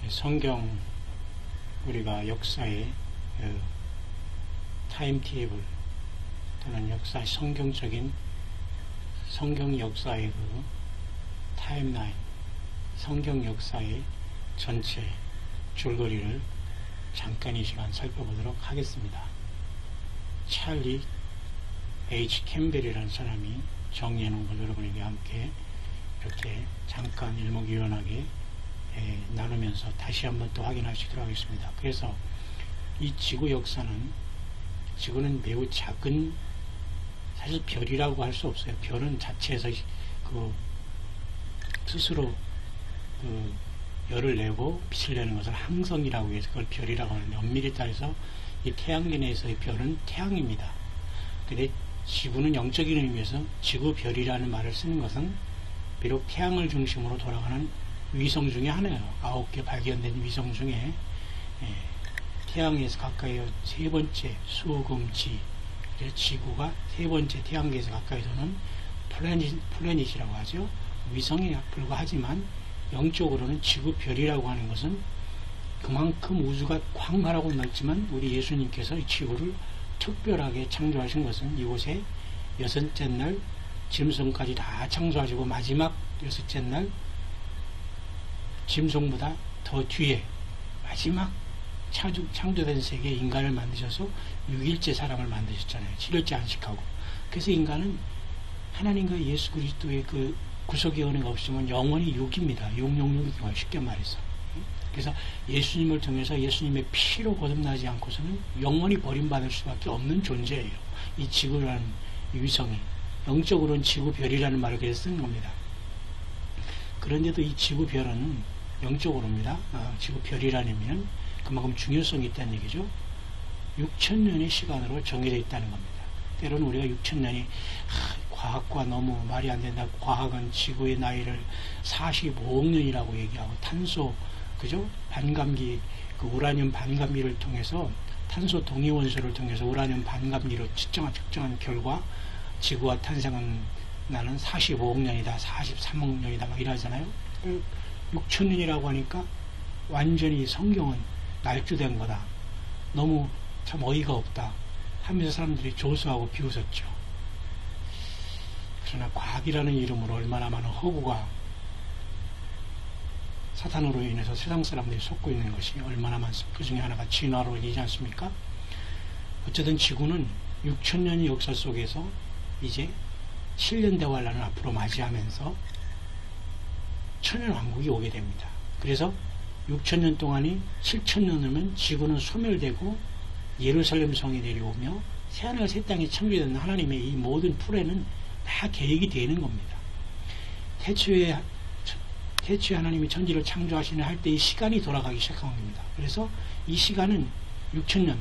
성경 우리가 역사의 타임테이블 또는 역사 성경적인 성경 역사의 타임라인, 성경 역사의 전체 줄거리를 잠깐 이 시간 살펴보도록 하겠습니다. 찰리 H. 캠벨이라는 사람이 정리해 놓은 걸 여러분에게 함께 이렇게 잠깐 일목요연하게 나누면서 다시 한번 또 확인하시도록 하겠습니다. 그래서 이 지구 역사는, 지구는 매우 작은, 사실 별이라고 할 수 없어요. 별은 자체에서 스스로 열을 내고 빛을 내는 것을 항성이라고 해서 그걸 별이라고 하는데, 엄밀히 따라서 이 태양계 내에서의 별은 태양입니다. 근데 지구는 영적인 의미에서 지구별이라는 말을 쓰는 것은 비록 태양을 중심으로 돌아가는 위성 중에 하나예요. 9개 발견된 위성 중에 태양에서 가까이 세 번째 수금지, 지구가 세 번째 태양계에서 가까이 도는 플래닛이라고 하죠. 위성에 불과하지만 영적으로는 지구별이라고 하는 것은 그만큼 우주가 광활하고 넓지만 우리 예수님께서 이 지구를 특별하게 창조하신 것은 이곳에 여섯째 날 짐승까지 다 창조하시고 마지막 여섯째 날 짐승보다 더 뒤에 마지막 창조된 세계에 인간을 만드셔서 6일째 사람을 만드셨잖아요. 7일째 안식하고. 그래서 인간은 하나님과 예수 그리스도의 그 구속의 은혜가 없으면 영원히 6입니다. 666이고 쉽게 말해서. 그래서 예수님을 통해서 예수님의 피로 거듭나지 않고서는 영원히 버림받을 수밖에 없는 존재예요. 이 지구라는 이 위성이. 영적으로는 지구별이라는 말을 그래서 쓴 겁니다. 그런데도 이 지구별은 영적으로입니다. 지구별이라는 의미는 그만큼 중요성이 있다는 얘기죠. 6,000년의 시간으로 정해져 있다는 겁니다. 때로는 우리가 6,000년이 과학과 너무 말이 안 된다. 과학은 지구의 나이를 45억 년이라고 얘기하고, 탄소, 그죠? 반감기, 그 우라늄 반감기를 통해서, 탄소 동위 원소를 통해서 우라늄 반감기로 측정한 결과 지구가 탄생한 나는 45억 년이다, 43억 년이다, 막 이러잖아요. 6,000년이라고 하니까 완전히 성경은 날조된 거다. 너무 참 어이가 없다 하면서 사람들이 조소하고 비웃었죠. 그러나 과학이라는 이름으로 얼마나 많은 허구가 사탄으로 인해서 세상 사람들이 속고 있는 것이 얼마나 많습니까? 그 중에 하나가 진화론이지 않습니까? 어쨌든 지구는 6,000년의 역사 속에서 이제 7년 대환란을 앞으로 맞이하면서 천연왕국이 오게 됩니다. 그래서 6,000년 동안이 7,000년이면 지구는 소멸되고 예루살렘 성이 내려오며 새하늘 새 땅이 창조되는 하나님의 이 모든 플랜은 다 계획이 되는 겁니다. 태초에 하나님이 천지를 창조하시는 할 때 이 시간이 돌아가기 시작한 겁니다. 그래서 이 시간은 6,000년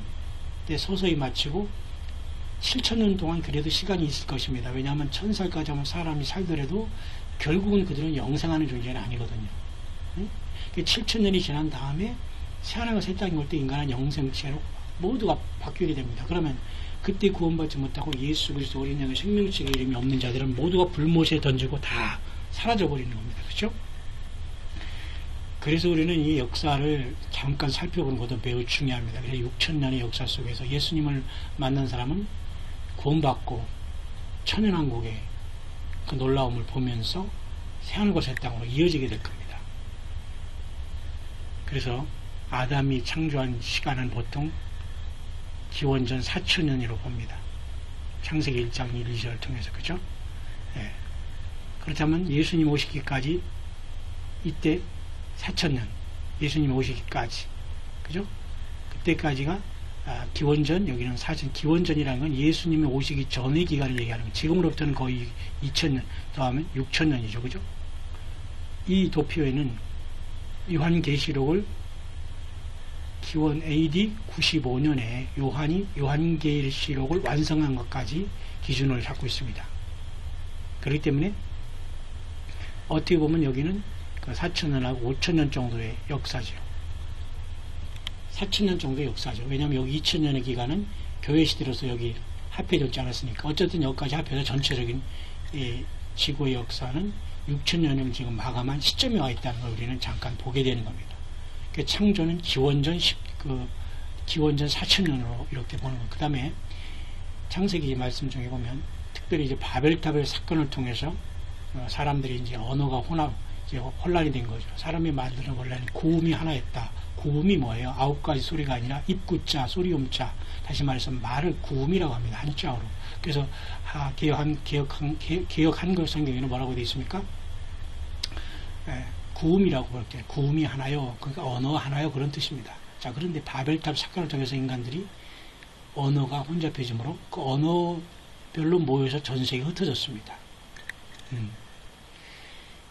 때 서서히 마치고 7,000년 동안 그래도 시간이 있을 것입니다. 왜냐하면 1,000살까지 하면 사람이 살더라도 결국은 그들은 영생하는 존재는 아니거든요. 7,000년이 지난 다음에 새하늘과 새 땅이 올 때 인간은 영생체로 모두가 바뀌게 됩니다. 그러면 그때 구원받지 못하고 예수 그리스도 어린 양의 생명책의 이름이 없는 자들은 모두가 불못에 던지고 다 사라져버리는 겁니다. 그렇죠? 그래서 우리는 이 역사를 잠깐 살펴보는 것도 매우 중요합니다. 그래서 6,000년의 역사 속에서 예수님을 만난 사람은 구원받고 천연왕국의 그 놀라움을 보면서 새하늘과 새 땅으로 이어지게 될 겁니다. 그래서 아담이 창조한 시간은 보통 기원전 4,000년으로 봅니다. 창세기 1장 1, 2절을 통해서. 그죠? 예. 그렇다면 예수님 오시기까지 이때 4,000년, 예수님 오시기까지, 그죠? 그때까지가 기원전, 여기는 사전, 기원전이라는 건 예수님이 오시기 전의 기간을 얘기하는 거예요. 지금으로부터는 거의 2,000년, 더하면 6,000년이죠. 그죠? 이 도표에는 요한계시록을 기원 AD 95년에 요한이 요한계시록을 완성한 것까지 기준을 잡고 있습니다. 그렇기 때문에 어떻게 보면 여기는 4,000년하고 5,000년 정도의 역사죠. 4,000년 정도의 역사죠. 왜냐하면 여기 2,000년의 기간은 교회 시대로서 여기 합해졌지 않았으니까. 어쨌든 여기까지 합해서 전체적인 지구의 역사는 6,000년을 지금 마감한 시점에 와 있다는 걸 우리는 잠깐 보게 되는 겁니다. 그 창조는 기원전 기원전 4천년으로 이렇게 보는 거예요. 그 다음에 창세기 말씀 중에 보면 특별히 이제 바벨탑의 사건을 통해서 사람들이 이제 언어가 이제 혼란이 된 거죠. 사람이 만드는 혼란이 구음이 하나였다. 구음이 뭐예요? 9가지 소리가 아니라 입구자, 소리음자. 다시 말해서 말을 구음이라고 합니다. 한자어로. 그래서 개역 한글 성경에는 뭐라고 되어 있습니까? 구음이라고 그렇게 구음이 하나요. 그러니까 언어 하나요. 그런 뜻입니다. 자, 그런데 바벨탑 사건을 통해서 인간들이 언어가 혼잡해지므로 그 언어별로 모여서 전 세계에 흩어졌습니다.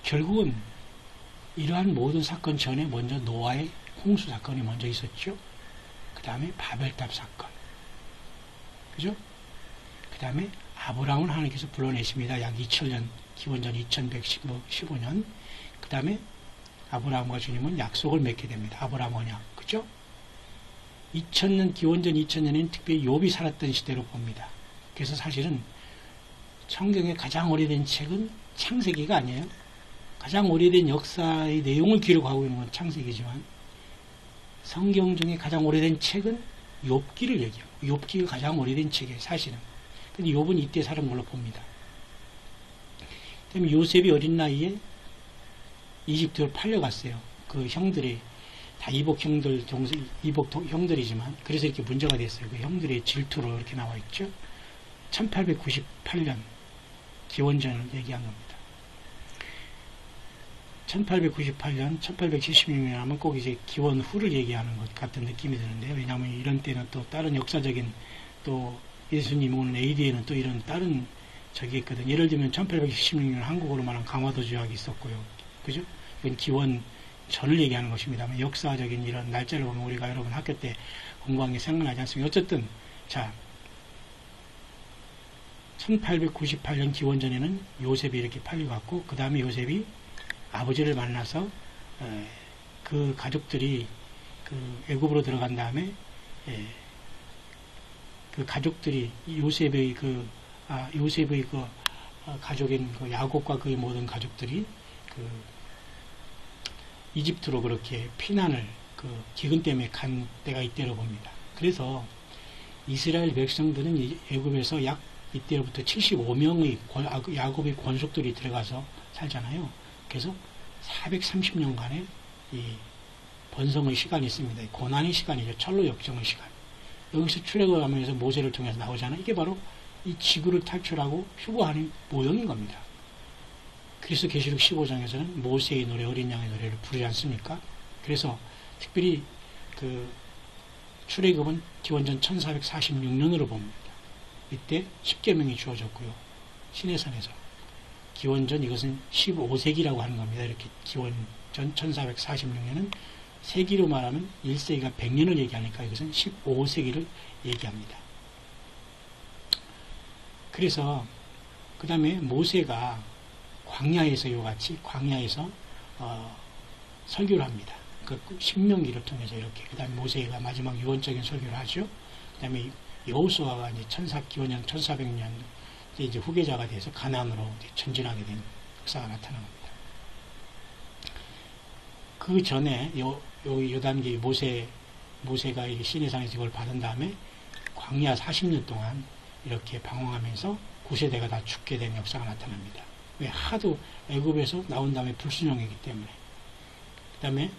결국은 이러한 모든 사건 전에 먼저 노아의 홍수 사건이 먼저 있었죠. 그 다음에 바벨탑 사건. 그죠? 그 다음에 아브라함을 하나님께서 불러내십니다. 약 2000년, 기원전 2115년. 그 다음에 아브라함과 주님은 약속을 맺게 됩니다. 아브라함 언약. 그죠? 2000년, 기원전 2000년에는 특별히 욥이 살았던 시대로 봅니다. 그래서 사실은 성경의 가장 오래된 책은 창세기가 아니에요. 가장 오래된 역사의 내용을 기록하고 있는 건 창세기지만 성경 중에 가장 오래된 책은 욥기를 얘기해요. 욥기가 가장 오래된 책이에요. 사실은. 근데 욥은 이때 살은 걸로 봅니다. 그다음에 요셉이 어린 나이에 이집트로 팔려갔어요. 그 형들이 다 이복 형들이지만 그래서 이렇게 문제가 됐어요. 그 형들의 질투로 이렇게 나와 있죠. 1898년 기원전을 얘기한 겁니다. 1898년, 1876년 하면 꼭 이제 기원 후를 얘기하는 것 같은 느낌이 드는데요. 왜냐하면 이런 때는 또 다른 역사적인 또 예수님 오는 AD에는 또 이런 다른 저기 있거든. 예를 들면 1876년 한국으로 말하면 강화도 조약이 있었고요. 그죠? 이건 기원 전을 얘기하는 것입니다만 역사적인 이런 날짜를 보면 우리가 여러분 학교 때 공부한 게 생각나지 않습니까? 어쨌든 자 1898년 기원전에는 요셉이 이렇게 팔려갔고 그 다음에 요셉이 아버지를 만나서 그 가족들이 그 애굽으로 들어간 다음에 그 가족들이 요셉의 가족인 그 야곱과 그의 모든 가족들이 그 이집트로 그렇게 피난을 그 기근 때문에 간 때가 이때로 봅니다. 그래서 이스라엘 백성들은 애굽에서 약 이때로부터 75명의 야곱의 권속들이 들어가서 살잖아요. 그래서 430년간의 이 번성의 시간이 있습니다. 고난의 시간이죠. 철로 역정의 시간. 여기서 출애굽을 하면서 모세를 통해서 나오잖아요. 이게 바로 이 지구를 탈출하고 휴거하는 모형인 겁니다. 그래서 계시록 15장에서는 모세의 노래, 어린 양의 노래를 부르지 않습니까? 그래서 특별히 그 출애굽은 기원전 1446년으로 봅니다. 이때 10계명이 주어졌고요. 시내산에서. 기원전 이것은 15세기라고 하는 겁니다. 이렇게 기원전 1446년은 세기로 말하면 1세기가 100년을 얘기하니까 이것은 15세기를 얘기합니다. 그래서 그 다음에 모세가 광야에서 이같이 광야에서 설교를 합니다. 그 신명기를 통해서 이렇게. 그 다음에 모세가 마지막 유언적인 설교를 하죠. 그 다음에 여호수아가 이제 기원전 1400년 이제 후계자가 돼서 가나안으로 이제 전진하게 된 역사가 나타납니다. 그 전에 요단기 모세가 시내산에서 이걸 받은 다음에 광야 40년 동안 이렇게 방황하면서 9세대가 다 죽게 된 역사가 나타납니다. 왜? 하도 애굽에서 나온 다음에 불순종이기 때문에. 그 다음에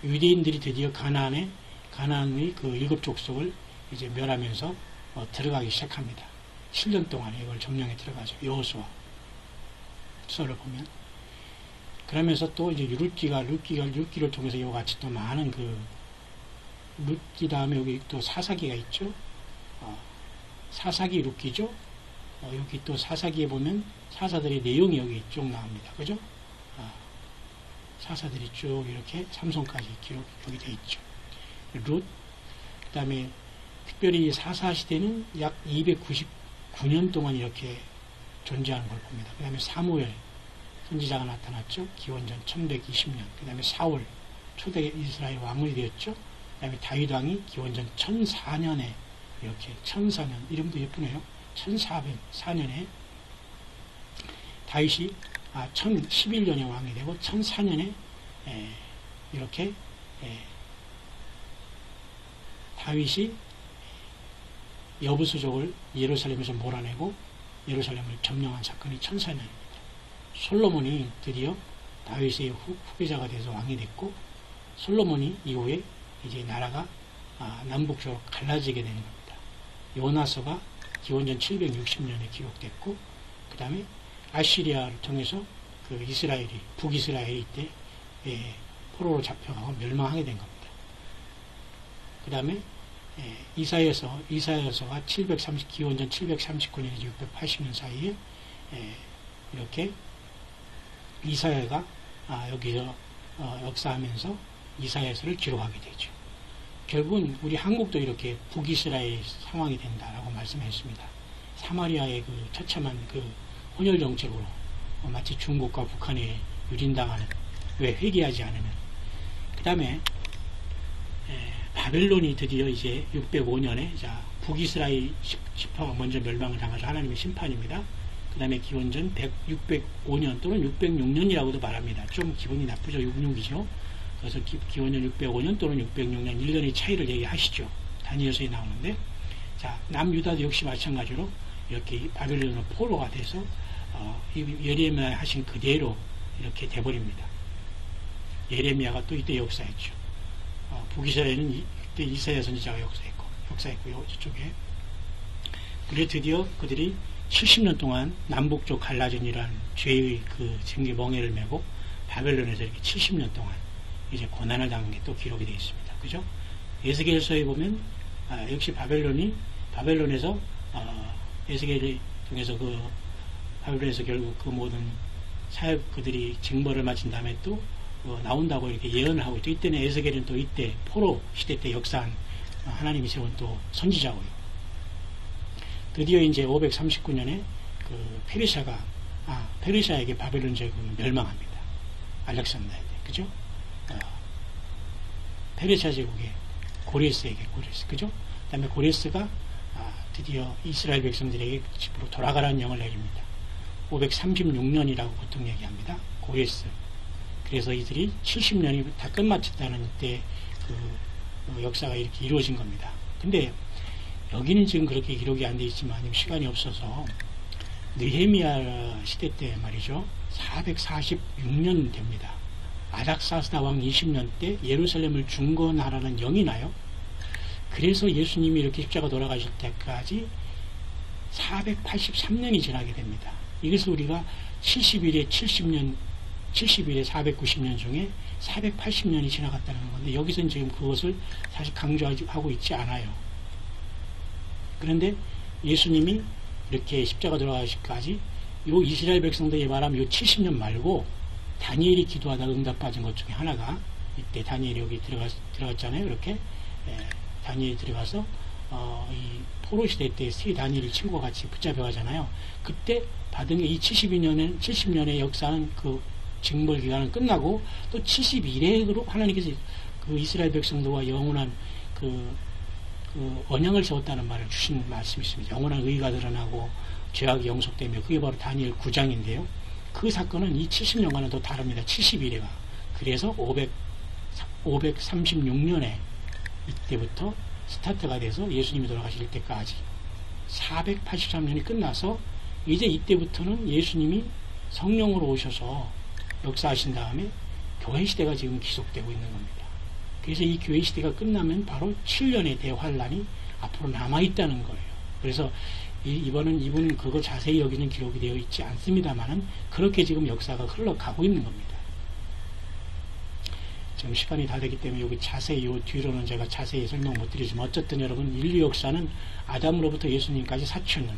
유대인들이 드디어 가나안의 그 7족속을 이제 멸하면서 들어가기 시작합니다. 7년 동안에 이걸 점령에 들어가죠. 여호수아 서를 보면. 그러면서 또 이제 룻기를 통해서 이와 같이 또 많은 그 룻기 다음에 여기 또 사사기가 있죠. 사사기 룻기죠. 여기 또 사사기에 보면 사사들의 내용이 여기 쭉 나옵니다. 그죠? 사사들이 쭉 이렇게 삼손까지 기록이 되어 있죠. 룻, 그 다음에 특별히 사사 시대는 약 299년 동안 이렇게 존재하는 걸 봅니다. 그 다음에 사무엘 선지자가 나타났죠. 기원전 1120년. 그 다음에 사울 초대 이스라엘 왕이 되었죠. 그 다음에 다윗 왕이 기원전 1004년에 이렇게 1004년 이름도 예쁘네요. 1404년에 다윗이 1011년에 왕이 되고 1004년에 이렇게 다윗이 여부수족을 예루살렘에서 몰아내고 예루살렘을 점령한 사건이 1400년입니다. 솔로몬이 드디어 다윗의 후계자가 돼서 왕이 됐고, 솔로몬이 이후에 이제 나라가 남북적으로 갈라지게 되는 겁니다. 요나서가 기원전 760년에 기록됐고, 그 다음에 아시리아를 통해서 그 이스라엘이, 북이스라엘이 이때 포로로 잡혀가고 멸망하게 된 겁니다. 그 다음에 이사야서가 기원전 739년에서 680년 사이에 이렇게 이사야가 여기서 역사하면서 이사야서를 기록하게 되죠. 결국은 우리 한국도 이렇게 북이스라엘 상황이 된다라고 말씀했습니다. 사마리아의 그 처참한 그 혼혈 정책으로 마치 중국과 북한에 유린당하는, 왜 회개하지 않으면. 그 다음에 바벨론이 드디어 이제 605년에 북이스라엘 지파가 먼저 멸망을 당하죠. 하나님의 심판입니다. 그 다음에 기원전 605년 또는 606년이라고도 말합니다. 좀 기분이 나쁘죠. 66이죠. 그래서 기원전 605년 또는 606년 1년의 차이를 얘기하시죠. 다니엘서에 나오는데, 남유다도 역시 마찬가지로 이렇게 바벨론으로 포로가 돼서 예레미야 하신 그대로 이렇게 돼버립니다. 예레미야가 또 이때 역사했죠. 북이스라엘은 이때 이사야 선지자가 역사했고요. 저쪽에. 그래 드디어 그들이 70년 동안 남북쪽 갈라진이라는 죄의 그 징계 멍에를 메고 바벨론에서 이렇게 70년 동안 이제 고난을 당한 게 또 기록이 되어 있습니다. 그죠? 에스겔서에 보면 역시 바벨론에서 에스겔을 통해서 바벨론에서 결국 그 모든 사역 그들이 징벌을 마친 다음에 또 나온다고 이렇게 예언을 하고 있죠. 이때는 에스겔은 또 이때 포로 시대 때 역사한 하나님이 세운 또 선지자고요. 드디어 이제 539년에 그 페르시아에게 바벨론 제국이 멸망합니다. 알렉산더에게. 그죠? 페르시아 제국의 고레스에게 그죠? 그 다음에 고레스가 드디어 이스라엘 백성들에게 집으로 돌아가라는 영을 내립니다. 536년이라고 보통 얘기합니다. 고레스. 그래서 이들이 70년이 다 끝마쳤다는 이때 그 역사가 이렇게 이루어진 겁니다. 근데 여기는 지금 그렇게 기록이 안 돼 있지만 시간이 없어서 느헤미야 시대 때 말이죠. 446년 됩니다. 아닥사스다 왕 20년 때 예루살렘을 중건하라는 영이 나요. 그래서 예수님이 이렇게 십자가 돌아가실 때까지 483년이 지나게 됩니다. 이것을 우리가 70일에 490년 중에 480년이 지나갔다는 건데, 여기서는 지금 그것을 사실 강조하고 있지 않아요. 그런데 예수님이 이렇게 십자가 돌아가시기까지 요 이스라엘 백성들이 말하면 요 70년 말고 다니엘이 기도하다가 응답 받은 것 중에 하나가, 이때 다니엘이 여기 들어갔잖아요. 이렇게 다니엘이 들어가서 이 포로 시대 때 세 다니엘이 친구와 같이 붙잡혀 가잖아요. 그때 받은 게 이 70년의 역사는 그 징벌 기간은 끝나고 또 71회로 하나님께서 그 이스라엘 백성들과 영원한 그 언약을 세웠다는 말을 주신 말씀이 있습니다. 영원한 의가 드러나고 죄악이 영속되며, 그게 바로 다니엘 9장인데요. 그 사건은 이 70년과는 또 다릅니다. 71회가. 그래서 536년에 이때부터 스타트가 돼서 예수님이 돌아가실 때까지 483년이 끝나서 이제 이때부터는 예수님이 성령으로 오셔서 역사하신 다음에 교회 시대가 지금 지속되고 있는 겁니다. 그래서 이 교회 시대가 끝나면 바로 7년의 대환란이 앞으로 남아있다는 거예요. 그래서 이분은 그거 자세히 여기는 기록이 되어 있지 않습니다만은 그렇게 지금 역사가 흘러가고 있는 겁니다. 지금 시간이 다 되기 때문에 여기 자세히 요 뒤로는 제가 자세히 설명 못 드리지만, 어쨌든 여러분 인류 역사는 아담으로부터 예수님까지 4,000년,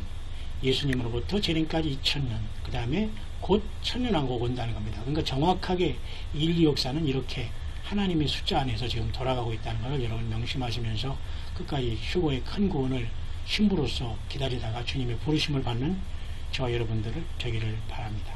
예수님으로부터 재림까지 2,000년, 그 다음에 곧 1,000년왕국 온다는 겁니다. 그러니까 정확하게 인류 역사는 이렇게 하나님의 숫자 안에서 지금 돌아가고 있다는 것을 여러분 명심하시면서 끝까지 휴거의 큰 구원을 신부로서 기다리다가 주님의 부르심을 받는 저와 여러분들을 되기를 바랍니다.